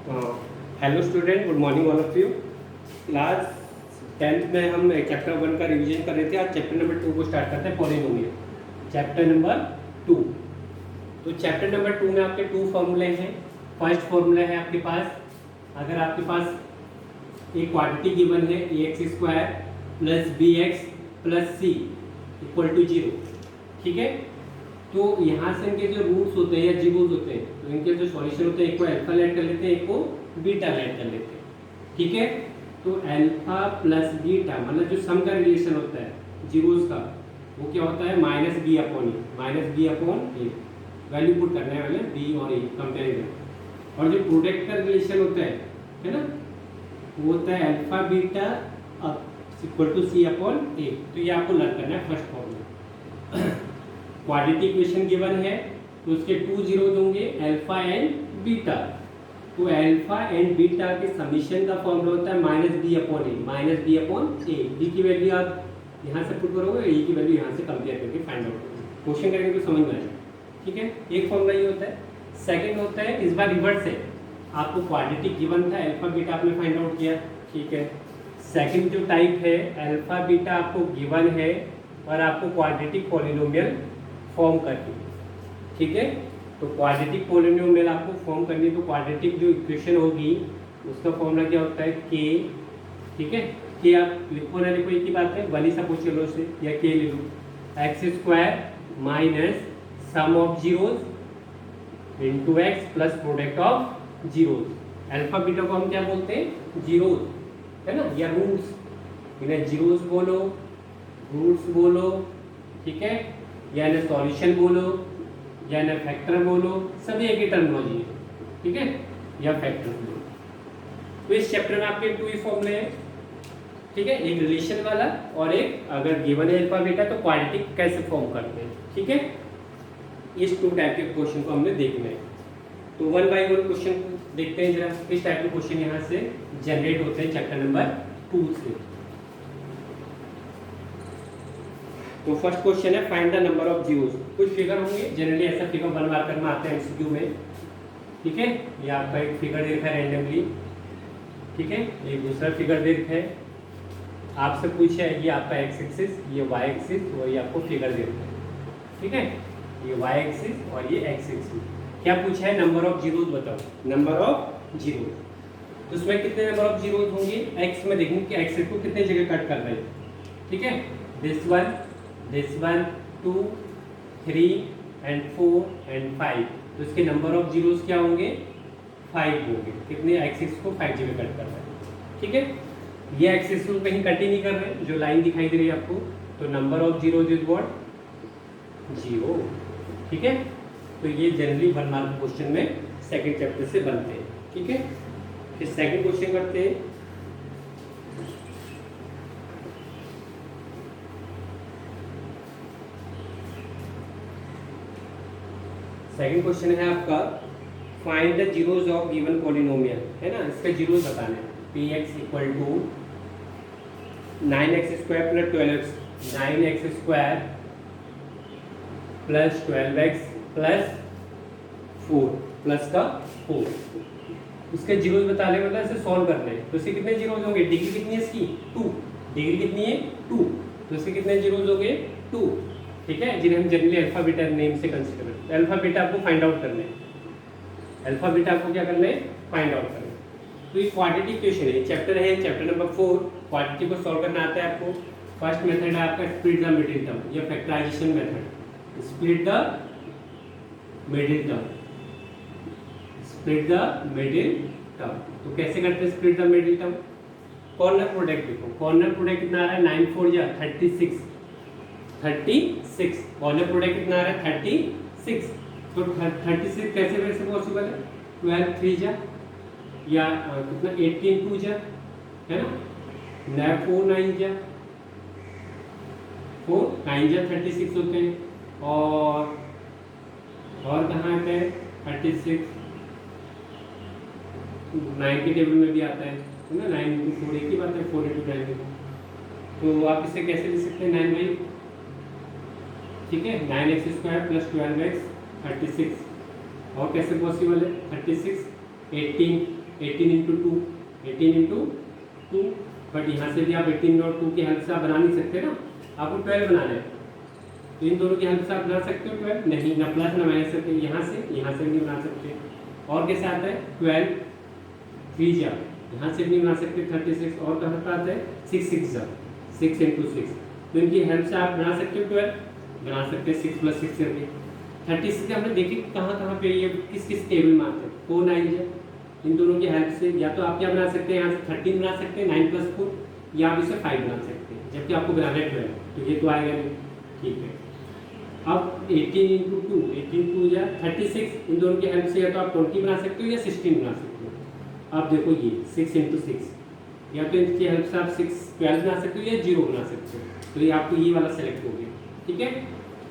Hello student, good morning all of you. Class 10th में हम chapter 1 का revision कर रहे थे। आज चैप्टर नंबर 2 को स्टार्ट करते हैं, पॉलिनोमियल चैप्टर नंबर 2। तो चैप्टर नंबर 2 में आपके 2 फॉर्मूले हैं। फर्स्ट फॉर्मूला है आपके पास, अगर आपके पास एक क्वांटिटी गिवन है ax² plus bx plus c equal to 0, ठीक है। तो यहाँ से इनके जो रूट्स होते हैं या जीरोस होते हैं, तो इनके जो सॉल्यूशन होते हैं, एक को अल्फा लेट कर लेते हैं, एक को बीटा लेट कर लेते हैं, ठीक है। तो अल्फा प्लस बीटा मतलब जो सम का रिलेशन होता है जीरोस का, वो क्या होता है माइनस बी अपॉन ए। वैल्यू पुट करना है वाले बी और ए कंपेरिजन। और जो प्रोडक्ट का रिलेशन होता है ना, वो होता है alpha beta equal to C upon A. तो ये आपको लर्न करना है first formula. Quadratic equation given है तो उसके 2 जीरोस होंगे अल्फा एंड बीटा। तो अल्फा एंड बीटा के समीशन का फॉर्मूला होता है minus B upon A. B की वैल्यू आप यहाँ से पुट करोगे, ए की वैल्यू यहाँ से कंपेयर करके फाइंड आउट करोगे। क्वेश्चन करेंगे तो समझ में आएगा, ठीक है। एक फॉर्मूला ये होता है। सेकंड होता है, इस बार रिवर्स है, आपको क्वाड्रेटिक गिवन था, अल्फा बीटा आपने फाइंड आउट किया, ठीक है। सेकंड जो टाइप है, अल्फा बीटा आपको गिवन है और आपको क्वाड्रेटिक पॉलिनोमियल फॉर्म करनी, ठीक है। तो क्वाड्रेटिक पॉलिनोमियल आपको फॉर्म करनी, तो क्वाड्रेटिक जो इक्वेशन होगी उसका फॉर्मूला क्या होता है के, ठीक है। के आप लिखो ना लिखो एक ही बात है, वाली सपोज चलो से या के ले लो, x² minus sum of zeros into x plus product of zeros. Alpha beta को हम क्या बोलते हैं, जीरोस, है ना, या रूट्स। इन्हें जीरोस बोलो, रूट्स बोलो, ठीक है, या इन्हें सॉल्यूशन बोलो या इन्हें फैक्टर बोलो, सभी एक ही टर्मिनोलॉजी है, ठीक है, या फैक्टर बोलो। तो इस चैप्टर में आपके 2 ही फॉर्मूले हैं, ठीक है, एक रिलेशन वाला और एक अगर गिवन है अल्फा बीटा तो क्वाड्रेटिक कैसे फॉर्म करते हैं, ठीक है। इस 2 टाइप के क्वेश्चन को हमने देखना है। तो 1 बाय 1 क्वेश्चन देखते हैं जरा, किस टाइप के क्वेश्चन यहाँ से जनरेट होते हैं चैप्टर नंबर 2 से। तो फर्स्ट क्वेश्चन है, find the number of zeros. कुछ फिगर होंगे, जनरली ऐसा फिगर 1 मार्कर में आते हैं एमसीक्यू में, ठीक है। ये आपका एक फिगर दे रखा है रैंडमली, ठीक है। एक दूसरा फिगर दे रखा है, आपसे पूछा है ये आपका एक्स एक्सिस, ये वाई एक्सिस, और ये आपको फिगर दे रखा है, ठीक है। ये वाई एक्सिस और ये एक्स एक्सिस। क्या पूछा है, नंबर ऑफ जीरोस बताओ, नंबर ऑफ जीरोस। तो उसमें कितने नंबर ऑफ जीरोस होंगे, एक्स में देखेंगे कि एक्सिस को कितने जगह कट कर रहे हैं, ठीक है। This one 2 3 and 4 and 5। तो इसके नंबर ऑफ जीरोस क्या होंगे, 5 होंगे। कितने, एक्सिस को 5 जगह कट कर रहे हैं, ठीक है। ये एक्सिस को कहीं कट ही नहीं कर रहे, जो लाइन दिखाई दे रही है आपको, तो number of zeros is what, 0, ठीक है। तो ये जनरली 1 मार्क क्वेश्चन में सेकंड चैप्टर से बनते हैं, ठीक है। फिर सेकंड क्वेश्चन करते हैं। सेकंड क्वेश्चन है आपका, find the zeros of given polynomial, है ना, इसका जीरोस बताना है। px equal to 9x² plus 12x, 9x² plus 12x plus 4 plus का 4। इसके जीरोस बताने मतलब इसे सॉल्व करना है। तो इसके कितने जीरोस होंगे, डिग्री कितनी है इसकी, 2, डिग्री कितनी है 2, तो इसके कितने जीरोस होंगे 2, ठीक है, जिन्हें हम जनरली अल्फा बीटा नेम से कंसीडर करते हैं। अल्फा बीटा आपको फाइंड आउट करना है, अल्फा बीटा आपको क्या करना है, फाइंड आउट करना है। तो ये क्वाड्रेटिक इक्वेशन है, चैप्टर है चैप्टर नंबर 4, क्वाड्रेटिक को सॉल्व करना आता है आपको। फर्स्ट मेथड है आपका स्प्लिट द मिडिल टर्म या factorisation method. Split the middle term, split the middle term. तो कैसे करते हैं split the middle term, corner product देखो, कॉर्नर प्रोडक्ट कितना आ रहा है, 9 4 या 36, कॉर्नर प्रोडक्ट कितना आ रहा है 36। तो 36 कैसे वैसे पॉसिबल है, 12 3 जा या कितना 18 2 जा, है ना, 4 9 जा, 4 9 जा 36 होते हैं। और कहाँ आते हैं 36, 9 के टेबल में भी आता है ना, 9 into 4 एक ही बात है, 4 into 9। तो आप इसे कैसे लिख सकते हैं, 9 बाई, ठीक है, 9x² प्लस 12x 36। और कैसे पॉसिबल है, 36 18 18 into two 18 into two, but यहाँ से भी आप 18 और 2 की हेल्प से आप बना नहीं सकते ना, आपको 12 बनाना है, तो इन दोनों की हेल्प से आप बना सकते हो 12, नहीं ना प्लस ना माइनस करके यहाँ से नहीं बना सकते। और कैसे आता है 12 3 जा, यहाँ से भी नहीं बना सकते 36, और कहाँ पर आता है 6 6 जा 6 इंटू 6, तो इनकी हेल्प से आप बना सकते हो 12, बना सकते हैं 6 प्लस 6 करके। 36 हमने देखी कहाँ पे ये किस किस टेबल में आते हैं, 4 9 है, इन दोनों की हेल्प से या तो आप क्या बना सकते हैं, यहाँ से 13 बना सकते हैं 9 प्लस 4, या आप इसे 5 बना सकते हैं, जबकि आपको बनाना है 12, तो ये तो आएगा नहीं, ठीक है। अब 18 इंटू टू 18 2 या 36, इन दोनों की हेल्प से या तो आप 20 बना सकते हो या 16 बना सकते हो। अब देखो ये 6 इंटू 6, या तो इनकी हेल्प से आप 12 बना सकते हो या 0 बना सकते हो, तो ये आपको ये वाला सेलेक्ट हो गया, ठीक है।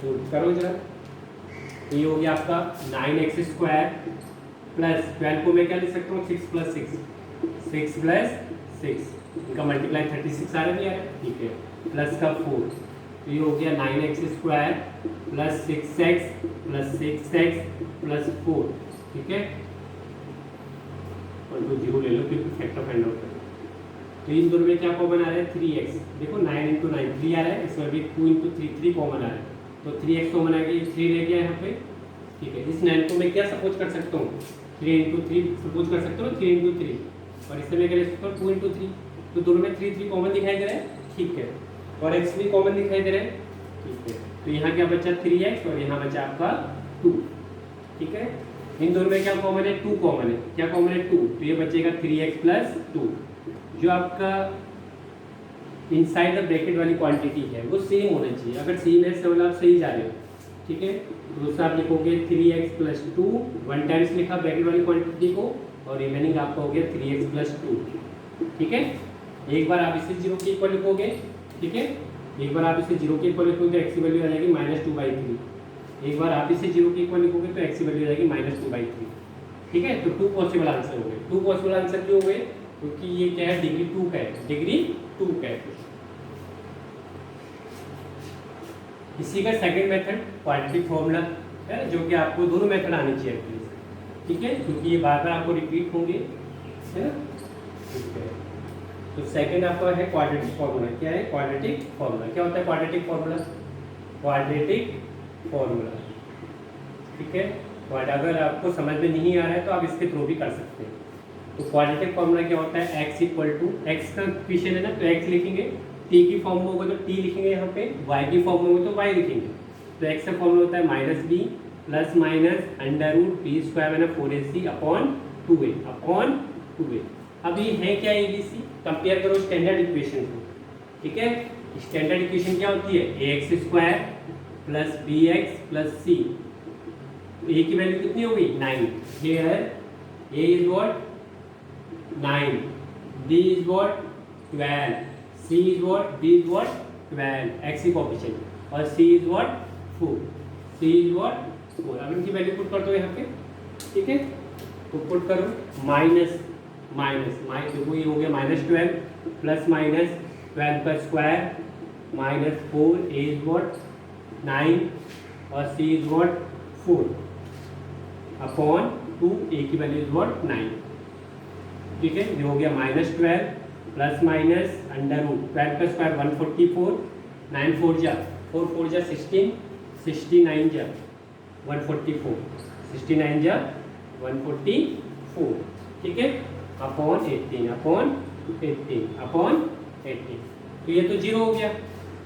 तो करो जरा, तो ये हो गया आपका 9x² प्लस 12 को मैं क्या लिख सकता हूँ 6 प्लस 6 प्लस 6, इनका मल्टीप्लाई 36 आ रहा है, नहीं आ रहा है, ठीक है, प्लस का 4, तो ये हो गया 9x² plus 6x plus 6x plus 4, ठीक है, और तो 0 ले लो क्योंकि फैक्टर फाइंड आउट करो। तो इन दोनों में क्या कॉमन आ रहा है 3x, देखो 9 इंटू 9 3 आ रहा है, इसमें भी 2 इंटू 3 3 कॉमन आ रहा है, तो 3x कॉमन आ गया, ये 3 रह गया यहाँ पे, ठीक है। इस 9 को मैं क्या सपोज कर सकता हूँ 3 इंटू 3 सपोज कर सकता हूँ 3 इंटू 3, और इससे मैं क्या लिख सकता हूँ 2 इंटू 3, तो दोनों में 3 3 कॉमन दिखाई दे रहा है, ठीक है, और x भी कॉमन दिखाई दे रहा है, ठीक है। तो यहाँ क्या बचा 3x और यहाँ बचा आपका 2, ठीक है। इन दोनों में क्या कॉमन है 2 कॉमन है, क्या कॉमन है 2, तो ये बचेगा 3x प्लस 2, जो आपका इनसाइड द ब्रैकेट वाली क्वांटिटी है वो सेम होना चाहिए, अगर सेम है तो आप सही जा रहे हो, ठीक है। दूसरा आप लिखोगे 3x प्लस 2, 1 टाइम्स लिखा ब्रैकेट वाली क्वांटिटी को, और रिमेनिंग आपका हो गया 3x प्लस 2, ठीक है। एक बार आप इसे 0 के इक्वल लिखोगे, ठीक है, एक बार आप इसे 0 के इक्वल लिखोगे तो x की वैल्यू आ जाएगी -2/3, एक बार आप इसे 0 के इक्वल लिखोगे तो x की वैल्यू आ जाएगी -2/3, ठीक है। तो 2 पॉसिबल आंसर हो गए, 2 पॉसिबल आंसर क्यों हो गए, क्योंकि ये क्या है डिग्री 2 का है, डिग्री 2 का है। इसी का सेकंड मेथड क्वाड्रेटिक फॉर्मूला है, जो कि आपको दोनों मेथड आने चाहिए एटलीस्ट, ठीक है, क्योंकि ये बार बार आपको रिपीट होंगे, है ना, ठीक है। तो सेकंड आपका है क्वाड्रेटिक फॉर्मूला, क्या है क्वाड्रेटिक फॉर्मूला, क्या होता है क्वाड्रेटिक फॉर्मूला, क्वाड्रेटिक फॉर्मूला, ठीक है। अगर आपको समझ में नहीं आ रहा है तो आप इसके थ्रू भी कर सकते हैं। तो क्वाड्रेटिक फॉर्मूला क्या होता है, x इक्वल टू एक्स का इक्वेशन है ना, तो x लिखेंगे, t की फॉर्म में होगा तो t लिखेंगे यहाँ पे, y की फॉर्म में होगा तो y लिखेंगे। तो x का फॉर्मूला होता है -b plus minus under root b square minus 4ac upon 2a। अब ये है क्या ABC, कंपेयर करो स्टैंडर्ड इक्वेशन को, ठीक है। स्टैंडर्ड इक्वेशन क्या होती है ax² plus bx plus c, a की वैल्यू कितनी होगी 9, here a is what 9, b is what 12, c is what b is what 12, x की कोएफिशिएंट, और c is what 4, c is what 4। अब इनकी वैल्यू पुट कर दो यहाँ पे, ठीक है, तो पुट करो माइनस देखो ये हो गया -12 प्लस माइनस 12 का square minus 4, a is what 9 और c is what 4 upon 2, a की वैल्यू इज व्हाट 9, ठीक है। ये हो गया -12 प्लस माइनस अंडर रूट 12 का स्क्वायर 144, 9 4 जा 4 4 जा 16, 69 जा 144, 69 जा 144, ठीक है, अपॉन 18। तो ये तो 0 हो गया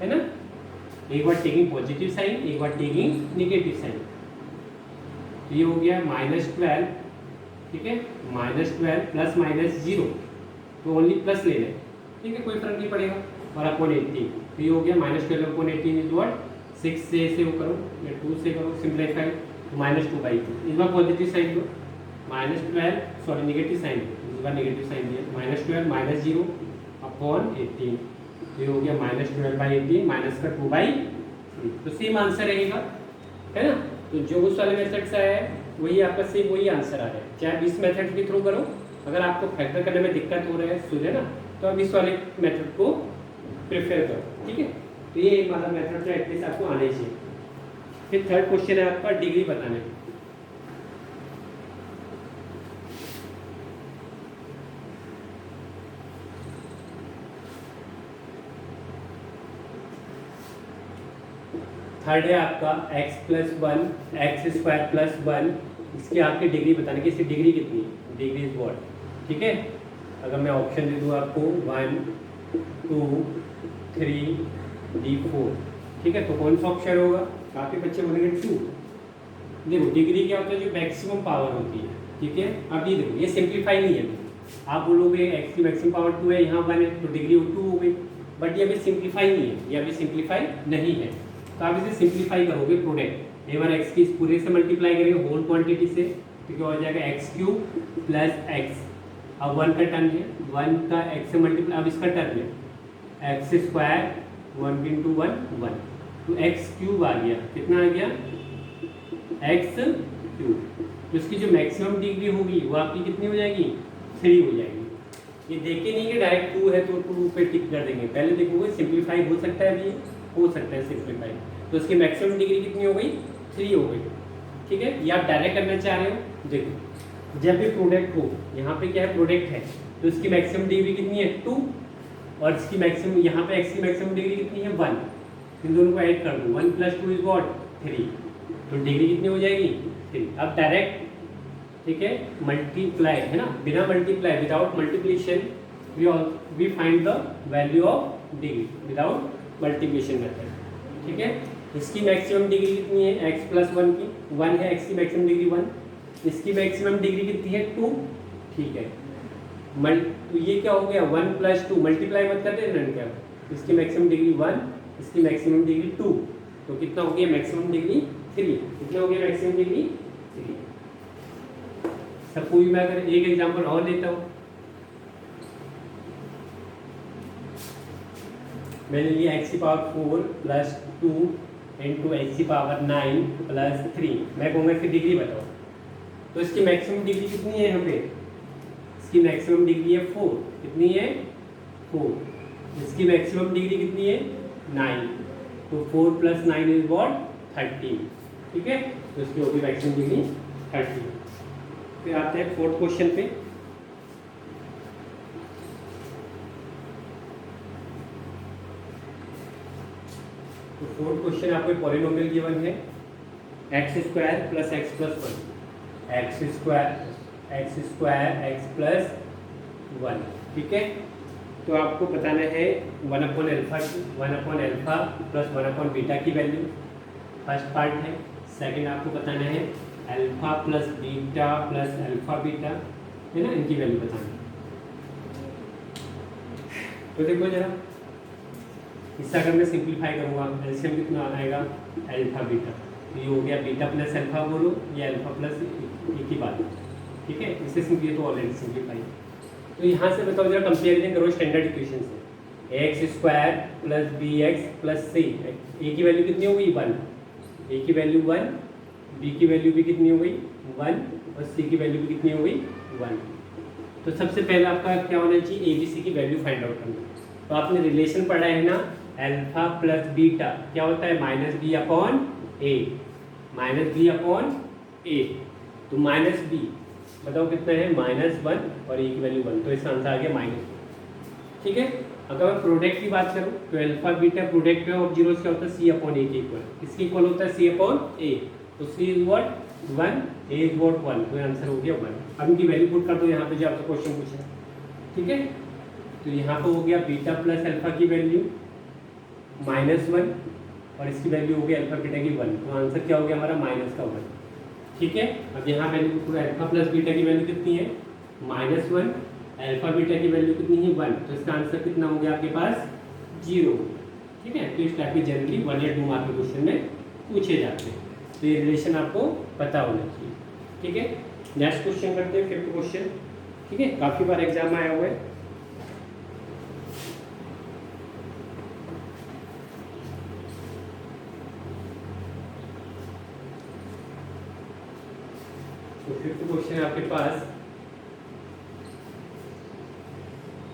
है ना, एक बार टेकिंग पॉजिटिव साइन, एक बार टेकिंग नेगेटिव साइन, तो ये हो गया -12, ठीक है, -12 प्लस माइनस 0, तो ओनली प्लस ले लें, ठीक है, कोई फर्क नहीं पड़ेगा, और अपॉन 18, तो ये हो गया -12 अपॉन 18 इज व्हाट 6 से वो करो या 2 से करो सिंप्लीफाई, -2/2, इस बार पॉजिटिव साइन दो, नेगेटिव साइन, इस बार नेगेटिव साइन दिया, -12 -0 अपॉन 18, तो ये हो गया -12/18 माइनस का 2/3, तो सेम आंसर रहेगा, है ना। तो जो उस वाले मेथड से है वही आपका सेम वही आंसर आ रहा है, चाहे आप इस मेथड के थ्रू करो, अगर आपको फैक्टर करने में दिक्कत हो रहा है सुने ना, तो आप इस वाले मेथड को प्रेफर करो, ठीक है। तो ये एक वाला मेथड जो एटलीस्ट आपको आना चाहिए। फिर थर्ड क्वेश्चन है आपका डिग्री बताने, थर्ड है आपका x plus one x square plus one, इसकी आपकी डिग्री बताने की, इसकी डिग्री कितनी है, डिग्री इज व्हाट, ठीक है। अगर मैं ऑप्शन दे दूँ आपको 1 2 3 D4, ठीक है, तो कौन सा ऑप्शन होगा, काफ़ी बच्चे बोलेंगे 2। देखो डिग्री क्या होता है, जो मैक्सिमम पावर होती है, ठीक है। अब ये देखो ये सिंप्लीफाई नहीं है, आप बोलोगे x की मैक्सिमम पावर 2 है, यहाँ 1 है तो डिग्री 2 हो गई, बट ये अभी सिंप्लीफाई नहीं है, ये अभी सिंप्लीफाई नहीं है। तो आप इसे सिंप्लीफाई करोगे प्रोडक्ट a1 x की पूरे से मल्टीप्लाई करेंगे होल क्वांटिटी से, तो क्या हो जाएगा एक्स क्यूब प्लस एक्स, अब 1 का टर्म है, 1 का x से मल्टीप्लाई, अब इसका टर्म है एक्स स्क्वायर 1 इंटू 1 1, तो एक्स क्यूब आ गया, कितना आ गया एक्स क्यूब। तो इसकी जो मैक्सिमम डिग्री होगी वो आपकी कितनी हो जाएगी, 3 हो जाएगी। ये देखे नहीं कि डायरेक्ट 2 है तो 2 पे टिक कर देंगे, पहले देखोगे सिंप्लीफाई हो सकता है, अभी हो सकता है सिंप्लीफाई, तो इसकी मैक्सिमम डिग्री कितनी हो गई, 3 हो गई, ठीक है। ये आप डायरेक्ट करना चाह रहे हो, देखो जब भी प्रोडक्ट हो, यहाँ पे क्या है प्रोडक्ट है, तो इसकी मैक्सिमम डिग्री कितनी है 2, और इसकी मैक्सिमम यहाँ पे x की मैक्सिमम डिग्री कितनी है 1, इन दोनों को ऐड कर दो, 1 + 2 इज व्हाट 3, तो डिग्री कितनी हो जाएगी 3। अब डायरेक्ट, ठीक है, मल्टीप्लाई है ना, बिना multiply without multiplication we find the value of degree without multiplication method, ठीक है। इसकी मैक्सिमम डिग्री कितनी है x + 1 की, 1 है x की मैक्सिमम डिग्री 1, इसकी मैक्सिमम डिग्री कितनी है 2, ठीक है। तो ये क्या हो गया 1 + 2, मल्टीप्लाई मत करते हैं क्या, इसकी मैक्सिमम डिग्री 1, इसकी मैक्सिमम डिग्री 2, तो कितना हो गया मैक्सिमम डिग्री 3, कितना हो गया मैक्सिमम डिग्री 3। सब कोई मैं अगर एक एग्जांपल और लेता हूँ, मैंने लिया x की पावर 4 + 2 इंटू x की पावर 9 + 3, मैं कहूँगा इसकी डिग्री बताओ, तो इसकी मैक्सिमम डिग्री कितनी है, यहाँ पे इसकी मैक्सिमम डिग्री है 4, कितनी है 4, इसकी मैक्सिमम डिग्री कितनी है 9, तो 4 + 9 इज व्हाट 13, ठीक है, तो इसकी होगी मैक्सिमम डिग्री 13। फिर आते हैं फोर्थ क्वेश्चन पे, तो फोर्थ क्वेश्चन आपको पॉलिनोमियल गिवन है x² + x + 1, x² x + 1, ठीक है। तो आपको बताना है 1/α + 1/β की वैल्यू, फर्स्ट पार्ट है। सेकंड आपको बताना है alpha plus beta plus alpha beta, है ना, इनकी वैल्यू बतानी। तो देखो जरा, इससे अगर मैं सिंप्लीफाई करूँगा एलसीएम कितना आएगा अल्फा बीटा, तो ये हो गया बीटा प्लस अल्फा बोलो, ये अल्फा प्लस एक ही बात, ठीक है। इससे सिंपली तो ऑलरेडी सिंप्लीफाई। तो यहाँ से बताओ जरा, कंपेरिजन करो स्टैंडर्ड इक्वेशन से, x² + bx + c, a की वैल्यू कितनी हो गई 1, a की वैल्यू 1, b की वैल्यू भी कितनी हो गई 1, और c की वैल्यू भी कितनी हो गई 1। तो सबसे पहले आपका क्या होना चाहिए, a b c की वैल्यू फाइंड आउट करना। तो आपने रिलेशन पढ़ा है ना, अल्फा प्लस बीटा क्या होता है -b/a, -b/a, तो -b बताओ कितना है -1 और a की वैल्यू 1, तो इसका आंसर आ गया -1, ठीक है। अगर मैं प्रोडक्ट की बात करूँ तो alpha beta product of zero क्या होता है c/a के इक्वल, किसके इक्वल होता है c/a, तो c is what 1, a is what 1, तो आंसर हो गया 1। अब इनकी वैल्यू पुट कर दो यहाँ पे जो आपसे क्वेश्चन पूछा, ठीक है। तो यहाँ पे हो गया बीटा प्लस अल्फा की वैल्यू -1 और इसकी वैल्यू हो गई अल्फा बीटा की 1, तो आंसर क्या हो गया हमारा -1, ठीक है। अब यहाँ वैल्यू पूरा अल्फा प्लस बीटा की वैल्यू कितनी है -1, अल्फा बीटा की वैल्यू कितनी है 1, तो इसका आंसर कितना हो गया आपके पास 0, ठीक है। तो इस टाइप की जनरली 1 या 2 मार्क के क्वेश्चन में पूछे जाते हैं, तो ये रिलेशन आपको पता होना चाहिए, ठीक है। नेक्स्ट क्वेश्चन करते हैं, फिफ्थ क्वेश्चन, ठीक है, काफ़ी बार एग्जाम आया हुआ है। तो फिफ्थ क्वेश्चन आपके पास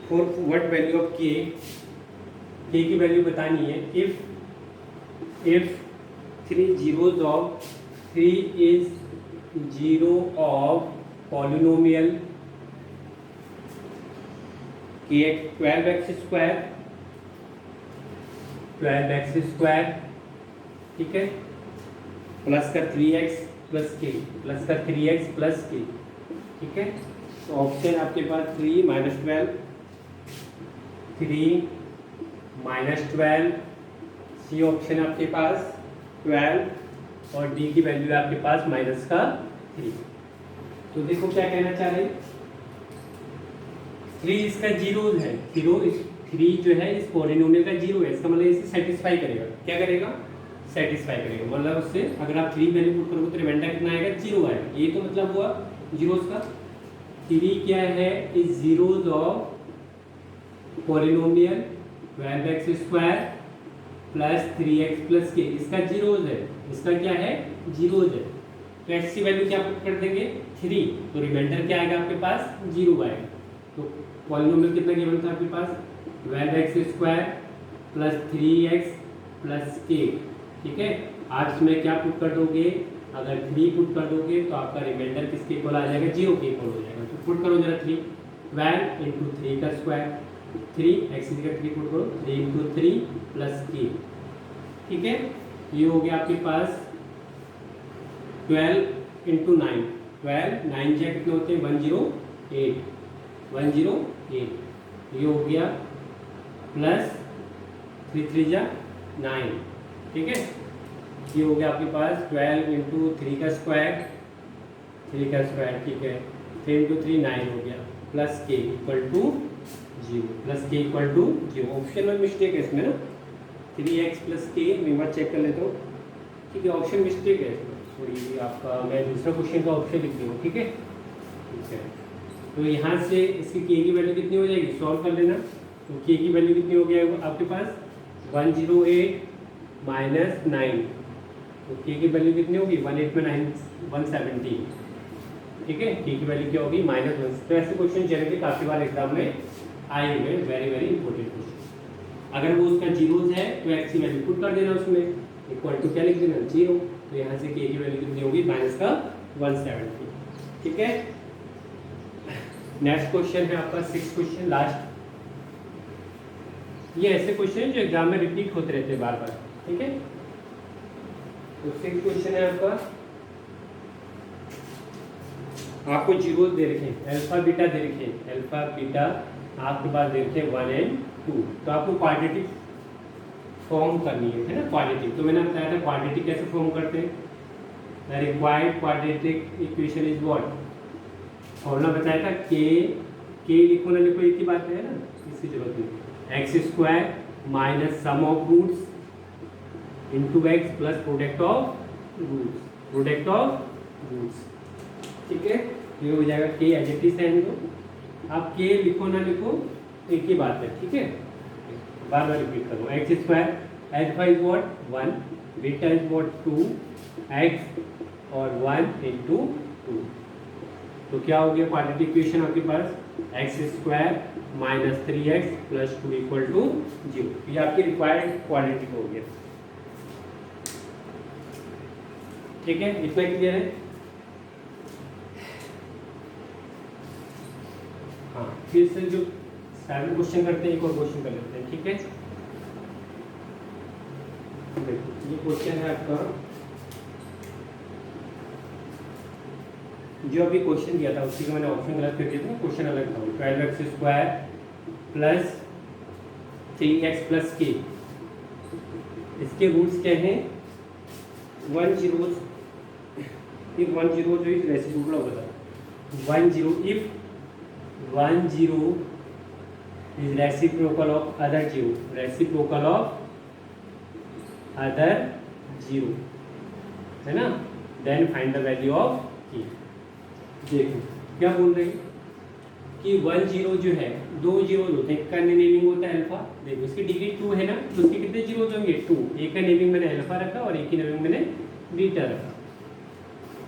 फॉर व्हाट वैल्यू ऑफ के की वैल्यू बतानी है if 3 zeros of 3 is 0 of polynomial kx 12x square ठीक है, प्लस का 3x प्लस के, प्लस का 3x प्लस के, ठीक है। तो ऑप्शन आपके पास 3 माइनस 12, 3 माइनस 12, सी ऑप्शन आपके पास 12 और डी की वैल्यू है आपके पास माइनस का 3। तो देखो क्या कहना चाह रहे हैं, 3 इसका जीरो है, 3 जो है इस पॉलिनोमियल का जीरो है, इसका मतलब इसे सेटिस्फाई करेगा। क्या करेगा? सेटिस्फाई करेगा, मतलब उससे अगर आप 3 वैल्यू पुट करोगे तो रिमाइंडर कितना आएगा? 0 आएगा। ये तो मतलब हुआ जीरोस का। 3 क्या है? Is zeros of polynomial 12x² plus 3x plus के, इसका जीरोज है, इसका क्या है? जीरोज है। तो x की वैल्यू क्या पुट कर देंगे? 3, तो रिमाइंडर क्या आएगा आपके पास? 0 आएगा। तो पॉलिनोमियल कितना गिवन था आपके पास? 12x² प्लस 3x प्लस के, ठीक है। आप इसमें क्या पुट कर दोगे? अगर 3 पुट कर दोगे तो आपका रिमाइंडर किसके इक्वल आ जाएगा? 0 के इक्वल हो जाएगा। तो पुट करो जरा 3, 12 इंटू 3 का स्क्वायर, 3 x का 3 पुट करो, 3 इंटू 3 प्लस के, ठीक है। ये हो गया आपके पास 12 इंटू 9, 12 9 जा कितने होते हैं? 108, 108। ये हो गया प्लस 3 3 जा 9, ठीक है। ये हो गया आपके पास 12 इंटू 3 का स्क्वायर, 3 का स्क्वायर, ठीक है। 3 इंटू 3 9 हो गया, प्लस के इक्वल टू 0, प्लस के इक्वल टू 0। ऑप्शन में मिस्टेक है इसमें ना, 3x प्लस के, मैं बात चेक कर लेता हूँ, ठीक है। ऑप्शन मिस्टेक है इसमें थोड़ी, आपका मैं दूसरा क्वेश्चन का ऑप्शन लिख दूँ, ठीक है, ठीक है। तो यहाँ से इसकी के की वैल्यू कितनी हो जाएगी? सॉल्व कर लेना। तो के की वैल्यू कितनी हो गया आपके पास? 108 माइनस 9, तो के की वैल्यू कितनी होगी? 18 में 9 170, ठीक है। के की वैल्यू क्या होगी? -1। तो ऐसे क्वेश्चन जनरली काफ़ी बार एग्जाम में आए हुए, वेरी वेरी इंपॉर्टेंट क्वेश्चन। अगर वो उसका जीरोज है तो एक्स की वैल्यू पुट कर देना, उसमें इक्वल टू क्या लिख देना? 0। तो यहाँ से के की वैल्यू कितनी होगी? माइनस का 170, ठीक है। नेक्स्ट क्वेश्चन है आपका 6 क्वेश्चन, लास्ट। ये ऐसे क्वेश्चन जो एग्जाम में रिपीट होते रहते हैं बार बार, ठीक है। तो 6 क्वेश्चन है आपका, आपको जीरो दे रखे, अल्फा बीटा दे रखे, अल्फा बीटा आपके पास दे रखे 1 और 2। तो आपको क्वाड्रेटिक फॉर्म करनी है ना, क्वाड्रेटिक। तो मैंने बताया था क्वाड्रेटिक कैसे फॉर्म करते हैं। The required quadratic equation is what? Formula बताया था के लिखो ना लिखो एक ही बात है ना, इसकी जरूरत नहीं। x² minus sum of roots into x plus product of roots, product of roots, ठीक है। ये हो जाएगा के एज इट इज रहने दो। आप के लिखो ना लिखो एक ही बात है, ठीक है। बार बार रिपीट करो। x² alpha is what? 1, beta is what? 2, x और 1 इंटू 2। तो क्या हो गया क्वाड्रेटिक इक्वेशन आपके पास? x² minus 3x plus 2 equal to 0। ये आपकी रिक्वायर्ड क्वाड्रेटिक हो गया, ठीक है। इतना क्लियर है? हाँ, फिर से जो 7 क्वेश्चन करते हैं एक और क्वेश्चन कर लेते हैं, ठीक है। देखो ये क्वेश्चन है आपका, जो अभी क्वेश्चन दिया था उसी का मैंने ऑप्शन गलत कर दिया था, क्वेश्चन अलग था। 12x² प्लस 3x प्लस के, इसके रूट्स क्या हैं? 1 0, if 1 0 जो इस रेसिप्रोकल होगा था 1 0, if 1 0 is reciprocal of other 0, reciprocal of other 0, है ना, then find the value of k। देखो क्या बोल रहे हैं कि 1 0 जो है, 2 जीरो होते हैं, एक का नेमिंग होता है अल्फा। देखो इसकी डिग्री 2 है ना, तो उसके कितने जीरो होंगे? 2। एक का नेमिंग मैंने अल्फा रखा और एक की नेमिंग मैंने बीटा रखा।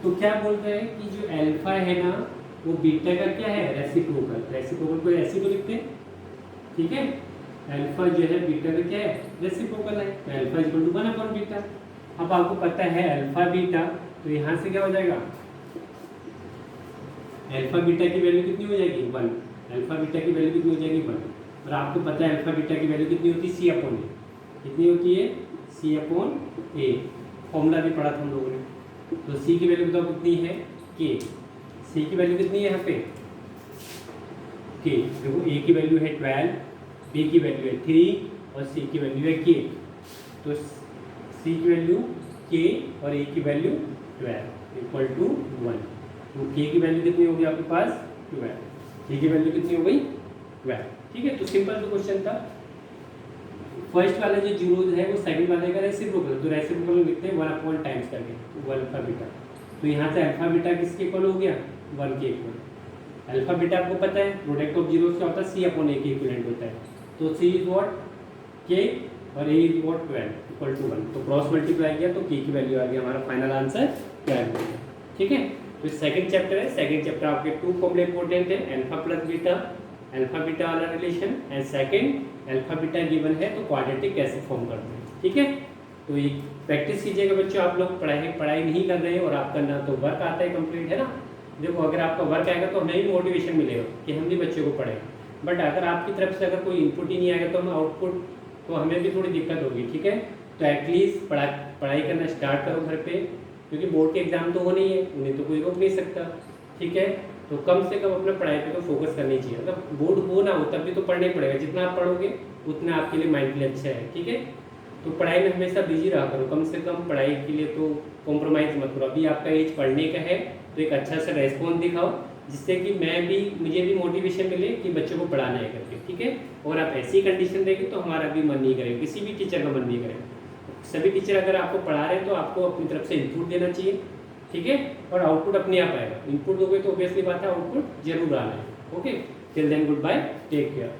तो क्या बोल रहे हैं कि जो अल्फा है ना वो बीटा का क्या है? रेसिप्रोकल। रेसिप्रोकल को ऐसे तो लिखते हैं, ठीक है। अल्फा जो है बीटा का क्या है? रेसिप्रोकल है। तो अल्फा इक्वल टू 1/बीटा। अब आपको पता है अल्फा बीटा, तो यहाँ से क्या हो जाएगा? अल्फा बीटा की वैल्यू कितनी हो जाएगी? 1। अल्फा बीटा की वैल्यू कितनी हो जाएगी? 1। और आपको पता है अल्फा बीटा की वैल्यू कितनी होती है? C/A। कितनी होती है? सी अपॉन ए, फॉर्मूला भी पढ़ा था हम लोगों ने। तो सी की वैल्यू बताओ कितनी है, के। सी की वैल्यू कितनी है यहाँ पे, के। देखो ए की वैल्यू है 12, बी की वैल्यू है 3 और सी की वैल्यू है के। तो सी की वैल्यू के और ए की वैल्यू 12 इक्वल टू 1। तो के की वैल्यू कितनी होगी आपके पास 12, के की वैल्यू कितनी हो गई 12। ठीक है, तो सिंपल तो क्वेश्चन था। फर्स्ट वाला जो जीरो है वो सेकंड वाले का रेसिप्रोकल, तो रेसिप्रोकल लिखते हैं 1 अपॉन टाइम्स करके 1 अल्फा बीटा। तो यहाँ से अल्फा बीटा किसके इक्वल हो गया, 1 के इक्वल। अल्फा बीटा आपको पता है प्रोडक्ट ऑफ जीरो क्या होता है, सी अपॉन ए के इक्विवेलेंट होता है। तो सी इज व्हाट, के, और ए इज व्हाट 12 इक्वल टू 1। तो क्रॉस मल्टीप्लाई किया तो के की वैल्यू आ गई, हमारा फाइनल आंसर 12। ठीक है, तो सेकंड चैप्टर है। सेकंड चैप्टर आपके 2 फॉर्मूले इंपॉर्टेंट है, alpha plus beta, alpha beta वाला relation, and second alpha beta given है तो क्वाड्रेटिक कैसे फॉर्म करते हैं। ठीक है, तो ये प्रैक्टिस कीजिएगा बच्चों। आप लोग पढ़ाई नहीं कर रहे हैं और आपका ना तो वर्क आता है कंप्लीट, है ना। देखो अगर आपका वर्क आएगा तो हमें भी मोटिवेशन मिलेगा कि हम भी बच्चों को पढ़ें। बट अगर आपकी तरफ से अगर कोई इनपुट ही नहीं आएगा तो हम आउटपुट, तो हमें भी थोड़ी दिक्कत होगी। ठीक है, तो एटलीस्ट पढ़ाई करना स्टार्ट करो घर पे, क्योंकि बोर्ड के एग्जाम तो होने ही है, उन्हें तो कोई रोक नहीं सकता। ठीक है, तो कम से कम अपना पढ़ाई पे तो फोकस करनी चाहिए। अगर बोर्ड हो ना हो तब भी तो पढ़ना ही पड़ेगा, जितना आप पढ़ोगे उतना आपके लिए माइंड के लिए अच्छा है। ठीक है, तो पढ़ाई में हमेशा बिजी रहा करो, कम से कम पढ़ाई के लिए तो कॉम्प्रोमाइज़ मत करो। अभी आपका एज पढ़ने का है तो एक अच्छा सा रेस्पॉन्स दिखाओ, जिससे कि मुझे भी मोटिवेशन मिले कि बच्चों को पढ़ाना है करके। ठीक है, और आप ऐसी कंडीशन देंगे तो हमारा भी मन नहीं करेगा, किसी भी टीचर का मन नहीं करेगा। सभी टीचर अगर आपको पढ़ा रहे हैं तो आपको अपनी तरफ से इनपुट देना चाहिए। ठीक है, और आउटपुट अपने आप आएगा। इनपुट दोगे तो ऑब्वियसली बात है आउटपुट जरूर आना है। Okay, till then goodbye, take care.